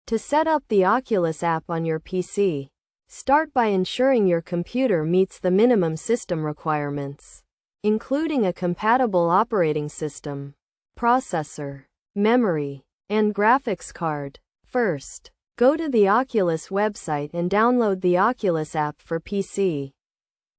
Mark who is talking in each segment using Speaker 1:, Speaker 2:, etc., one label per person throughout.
Speaker 1: To set up the Oculus app on your PC, start by ensuring your computer meets the minimum system requirements, including a compatible operating system, processor, memory, and graphics card. First, go to the Oculus website and download the Oculus app for PC.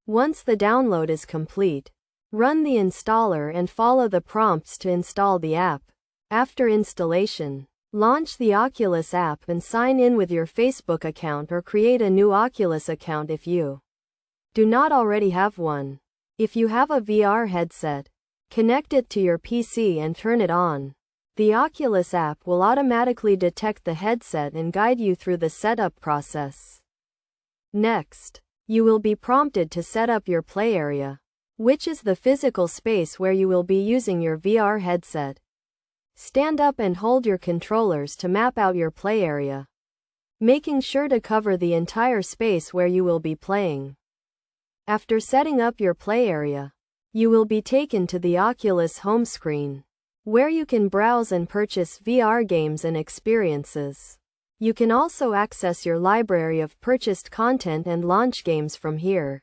Speaker 1: Once the download is complete, run the installer and follow the prompts to install the app. After installation, launch the Oculus app and sign in with your Facebook account or create a new Oculus account if you do not already have one. If you have a VR headset, connect it to your PC and turn it on. The Oculus app will automatically detect the headset and guide you through the setup process. Next, you will be prompted to set up your play area, which is the physical space where you will be using your VR headset. Stand up and hold your controllers to map out your play area, making sure to cover the entire space where you will be playing. After setting up your play area, you will be taken to the Oculus home screen, where you can browse and purchase VR games and experiences. You can also access your library of purchased content and launch games from here.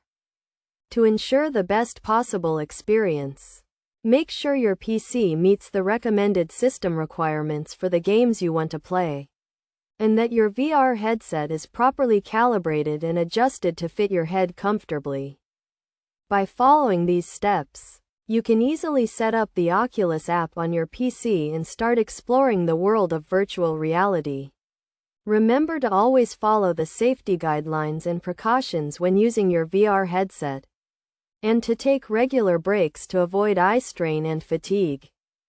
Speaker 1: To ensure the best possible experience, make sure your PC meets the recommended system requirements for the games you want to play, and that your VR headset is properly calibrated and adjusted to fit your head comfortably. By following these steps, you can easily set up the Oculus app on your PC and start exploring the world of virtual reality. Remember to always follow the safety guidelines and precautions when using your VR headset, and to take regular breaks to avoid eye strain and fatigue.